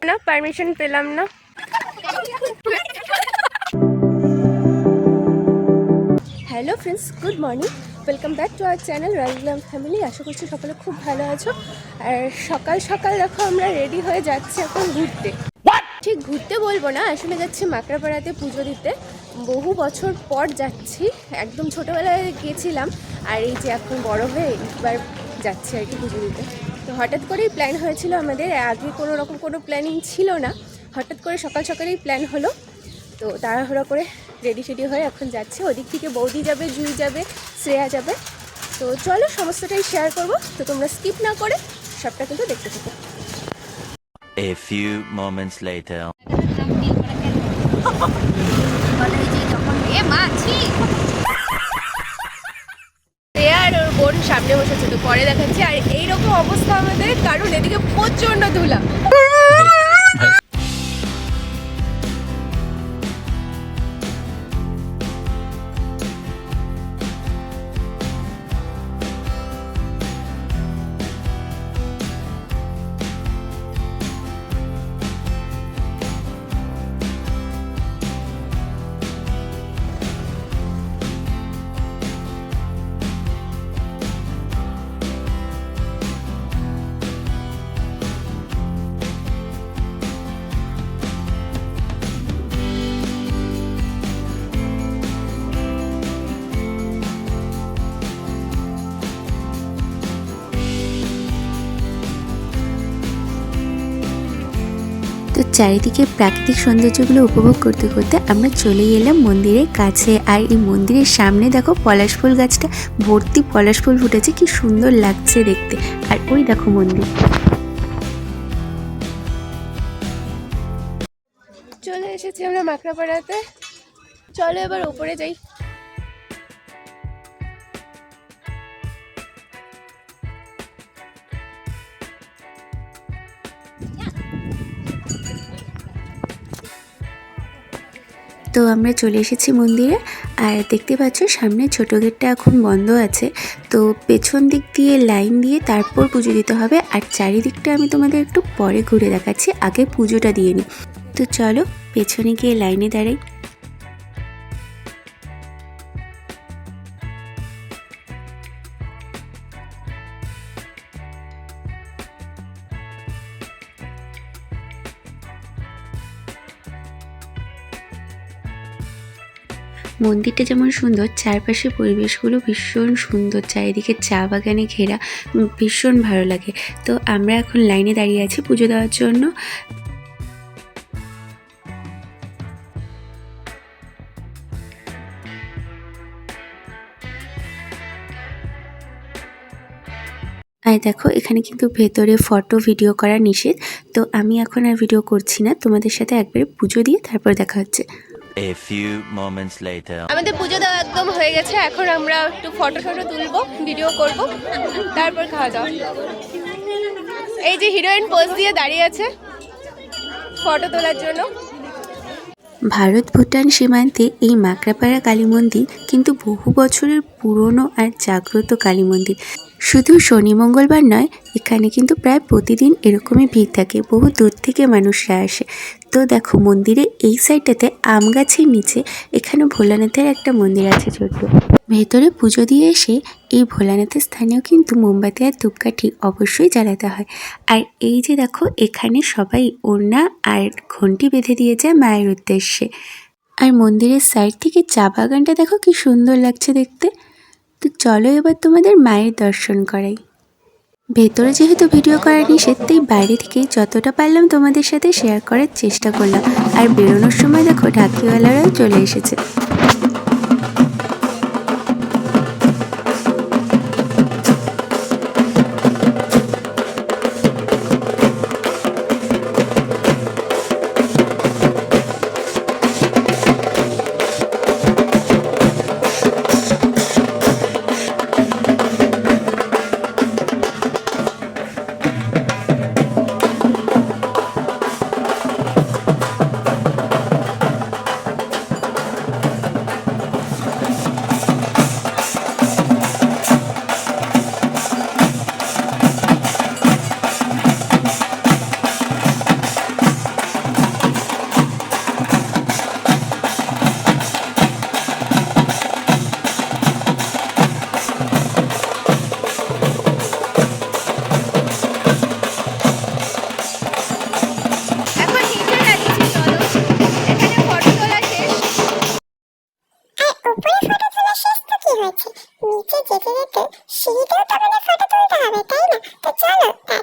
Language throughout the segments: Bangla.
না, পারমিশন পেলাম না। Hello friends, good morning, welcome back to our channel Rajgram family. আশা করছি সকলে খুব ভালো আছো। আর সকাল সকাল দেখো আমরা রেডি হয়ে যাচ্ছি এখন ঘুরতে। ঠিক ঘুরতে বলবো না, আসলে যাচ্ছি মাকড়াপাড়াতে পুজো দিতে। বহু বছর পর যাচ্ছি, একদম ছোটোবেলায় গেছিলাম, আর এই যে এখন বড় হয়ে একবার যাচ্ছি আর কি পুজো দিতে। তো হঠাৎ করেই প্ল্যান হয়েছিল আমাদের, আগে কোনো রকম কোনো প্ল্যানিং ছিল না, হঠাৎ করে সকাল সকালেই প্ল্যান হলো। তো তাড়াহুড়ো করে রেডি টেডি হয়ে এখন যাচ্ছে। ওদিক থেকে বৌদি যাবে, জুই যাবে, শ্রেয়া যাবে। তো চলো সমস্তটাই শেয়ার করবো, তো তোমরা স্কিপ না করে সবটা কিন্তু দেখতে থাকো। A few moments later. Shreya আর ওর বোন সামনে বসেছে, তো পরে দেখাচ্ছি। আর এইরকম অবস্থা আমাদের, কারণ এদিকে প্রচন্ড ধুলা। তো চারিদিকে প্রাকৃতিক সৌন্দর্যগুলো উপভোগ করতে করতে আমরা চলে এলাম মন্দিরের কাছে। আর এই মন্দিরের সামনে দেখো পলাশ ফুল গাছটা ভর্তি পলাশ ফুল ফুটেছে, কি সুন্দর লাগছে দেখতে। আর ওই দেখো মন্দির। চলে এসেছি আমরা মাকড়াপাড়াতে, চলো এবার উপরে যাই। তো আমরা চলে এসেছি মন্দিরে। আর দেখতে পাচ্ছ সামনে ছোট গেটটা এখন বন্ধ আছে, তো পেছন দিক দিয়ে লাইন দিয়ে তারপর পুজো দিতে হবে। আর চারিদিকটা আমি তোমাদের একটু পরে ঘুরে দেখাচ্ছি, আগে পুজোটা দিয়ে নিই। তো চলো পেছনে গিয়ে লাইনে দাঁড়াই। মন্দিরটা যেমন সুন্দর, চারপাশের পরিবেশগুলো ভীষণ সুন্দর, চারিদিকে চা বাগানে ঘেরা, ভীষণ ভালো লাগে। তো আমরা এখন লাইনে দাঁড়িয়ে আছি পুজো দেওয়ার জন্য। আর দেখো এখানে কিন্তু ভেতরে ফটো ভিডিও করা নিষেধ, তো আমি এখন আর ভিডিও করছি না, তোমাদের সাথে একবারে পুজো দিয়ে তারপর দেখা হচ্ছে। A few moments later. আমাদের পুজো দেওয়া একদম হয়ে গেছে, এখন আমরা একটু ফটো তুলবো, ভিডিও করব, তারপর খাওয়া দাওয়া। এই যে হিরোইন পোজ দিয়ে দাঁড়িয়ে আছে ফটো তোলার জন্য। ভারত ভুটান সীমান্তে এই মাকড়াপাড়া কালী মন্দির কিন্তু বহু বছরের পুরনো আর জাগ্রত কালী মন্দির। শুধু শনি মঙ্গলবার নয়, এখানে কিন্তু প্রায় প্রতিদিন এরকমই ভিড় থাকে, বহু দূর থেকে মানুষরা আসে। তো দেখো মন্দিরে এই সাইডটাতে আম গাছের নিচে এখানে ভোলানাথের একটা মন্দির আছে ছোট্ট। ভেতরে পুজো দিয়ে এসে এই ভোলানাথের স্থানেও কিন্তু মোমবাতি আর ধূপকাঠি অবশ্যই জ্বালাতে হয়। আর এই যে দেখো এখানে সবাই ওড়না আর ঘণ্টি বেঁধে দিয়ে যায় মায়ের উদ্দেশ্যে। আর মন্দিরের সাইড থেকে চা বাগানটা দেখো কি সুন্দর লাগছে দেখতে। তো চলো এবার তোমাদের মায়ের দর্শন করাই। ভেতরে যেহেতু ভিডিও করা নিষেধ, তাই বাইরে থেকে যতটা পারলাম তোমাদের সাথে শেয়ার করার চেষ্টা করলাম। আর বেরোনোর সময় দেখো ঢাকিওয়ালারাও চলে এসেছে।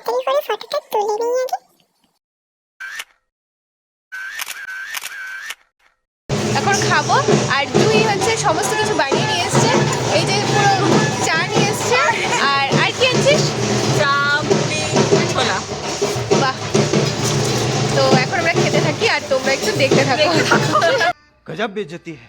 তাড়াতাড়ি করে ফটোটা তুলে নিই আগে। এখন খাবো। আর তুই হচ্ছে সমস্ত কিছু বানিয়ে নিয়ে এসছে, এই যে পুরো চা নিয়ে এসছে। আর কি আনছিস? চা, মুড়ি, ছোলা। বাহ, তো এখন আমরা খেতে থাকি আর তোমরা একটু দেখতে থাকো। गजब बेइज्जती है।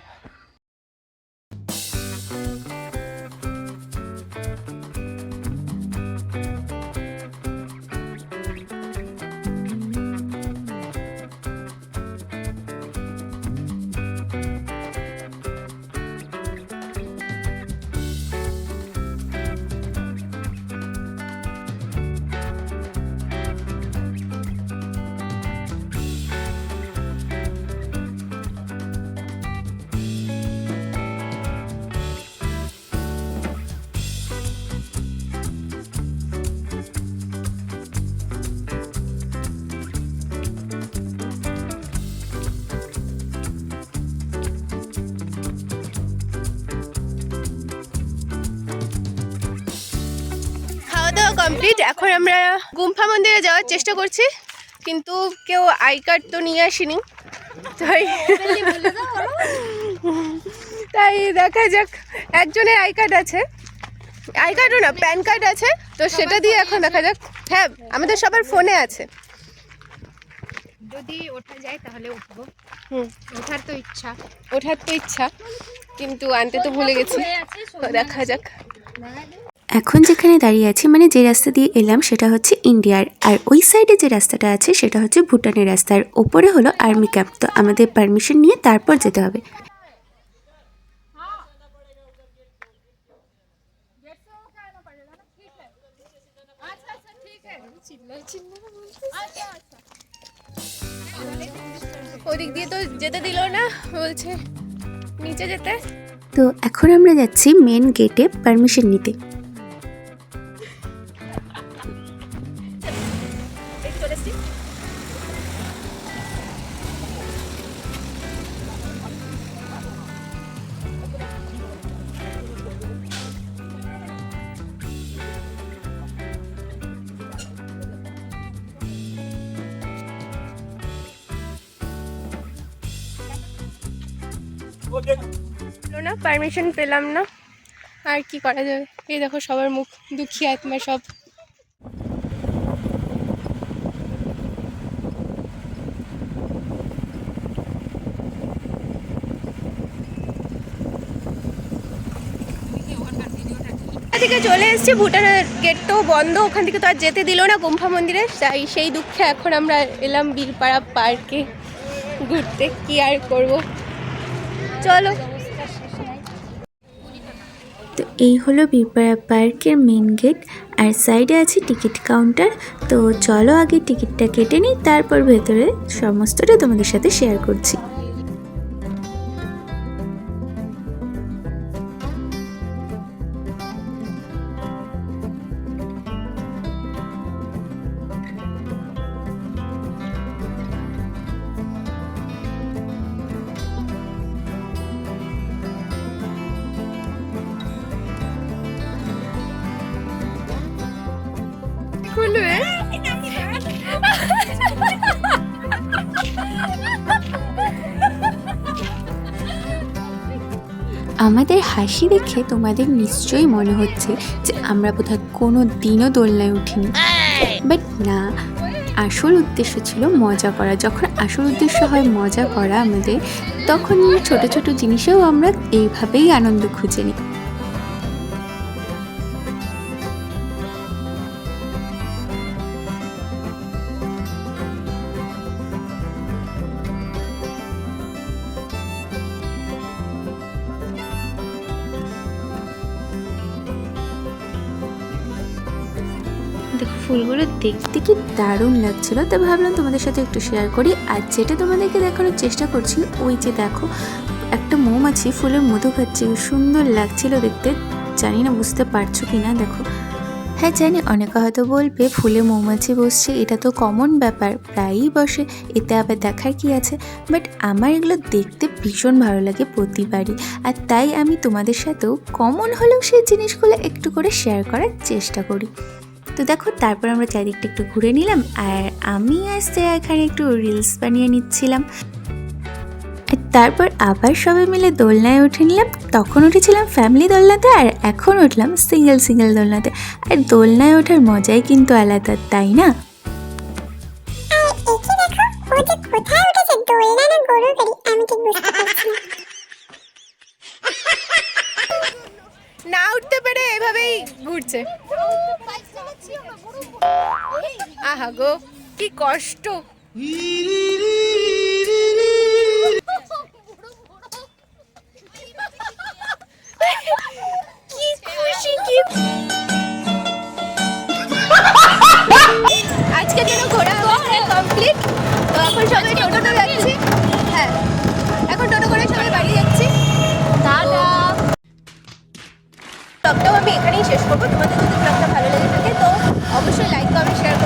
খাওয়া দাওয়া কমপ্লিট। এখন আমরা গুম্ফা মন্দিরে যাওয়ার চেষ্টা করছি, কিন্তু কেউ আই কার্ড তো নিয়ে আসেনি, তাই তাই দেখা যাক। একজনের আই কার্ড আছে, আই কার্ডও না প্যান কার্ড আছে, তো সেটা দিয়ে এখন দেখা যাক। হ্যাঁ, আমাদের সবার ফোনে আছে। যদি ওঠা যায় তাহলে উঠবো। হুম, ওঠার তো ইচ্ছা, কিন্তু আনতে তো ভুলে গেছি, তো দেখা যাক। এখন যেখানে দাঁড়িয়ে আছি মানে যে রাস্তা দিয়ে এলাম সেটা হচ্ছে ইন্ডিয়ার, আর ওই সাইডে যে রাস্তাটা আছে সেটা হচ্ছে ভুটানের রাস্তা, আর ওপরে হলো আর্মি ক্যাম্প। তো আমাদের পারমিশন নিয়ে তারপর যেতে হবে। ওদিক দিয়ে তো যেতে দিল না, বলছে নিচে যেতে। তো এখন আমরা যাচ্ছি মেন গেটে পারমিশন নিতে। না, পারমিশন পেলাম না, আর কি করা যাবে। এই দেখো সবার মুখ, দুঃখী আত্মা সব। থেকে চলে এসেছি, ভুটানের গেট তো বন্ধ, ওখান থেকে তো আর যেতে দিল না গুম্ফা মন্দিরে, তাই সেই দুঃখে এখন আমরা এলাম বীরপাড়া পার্কে ঘুরতে। কি আর করব, চলো। তো এই হলো বীরপাড়া পার্কের মেন গেট, আর সাইডে আছে টিকিট কাউন্টার। তো চলো আগে টিকিটটা কেটে নিই, তারপর ভেতরে সমস্তটা তোমাদের সাথে শেয়ার করছি। খুলবে আমাদের হাসি দেখে তোমাদের নিশ্চয়ই মনে হচ্ছে যে আমরা বোধহয় কোনো দিনও দোলনায় উঠিনি, বাট না, আসল উদ্দেশ্য ছিল মজা করা। যখন আসল উদ্দেশ্য হয় মজা করা আমাদের, তখন ছোট ছোট জিনিসেও আমরা এইভাবেই আনন্দ খুঁজে নিই। দেখো ফুলগুলো দেখতে কি দারুণ লাগছিল, তো ভাবলাম তোমাদের সাথে একটু শেয়ার করি। আর যেটা তোমাদেরকে দেখানোর চেষ্টা করছি, ওই যে দেখো একটা মৌমাছি ফুলের মধু খাচ্ছে, সুন্দর লাগছিল দেখতে। জানি না বুঝতে পারছো কি না, দেখো। হ্যাঁ জানি, অনেকে হয়তো বলবে ফুলে মৌমাছি বসছে, এটা তো কমন ব্যাপার, প্রায়ই বসে, এতে আবার দেখার কি আছে। বাট আমার এগুলো দেখতে ভীষণ ভালো লাগে প্রতিবারই, আর তাই আমি তোমাদের সাথেও কমন হলেও সেই জিনিসগুলো একটু করে শেয়ার করার চেষ্টা করি। তো দেখো তারপর আমরা চারিদিকটা একটু ঘুরে নিলাম, আর আমি আসতে এখানে একটু রিলস বানিয়ে নিচ্ছিলাম। আর তারপর আবার সবাই মিলে দোলনায় উঠে নিলাম। তখন উঠেছিলাম ফ্যামিলি দোলনাতে, আর এখন উঠলাম সিঙ্গেল সিঙ্গেল দোলনাতে। আর দোলনায় ওঠার মজাই কিন্তু আলাদা, তাই না? আর একে দেখো, ও যে কোথায় উঠেছে, দোলনা না গরুর গাড়ি, আমি ঠিক বুঝতে পারছি না। না উঠতে পেরে এভাবেই ঘুরছে। আহা গো, কি কষ্ট। কি খুশি, কি আজকের জন্য ঘোরা কমপ্লিট। তো এখন সবাই টোটোতে যাচ্ছি। হ্যাঁ, এখন টোটো করে সবাই বাড়ি যাচ্ছি। টাটা। ব্লগটাও আমি এখানেই শেষ করবো। তোমাদের যদি ব্লগটা ভালো লেগে থাকে তো অবশ্যই লাইক কমেন্ট শেয়ার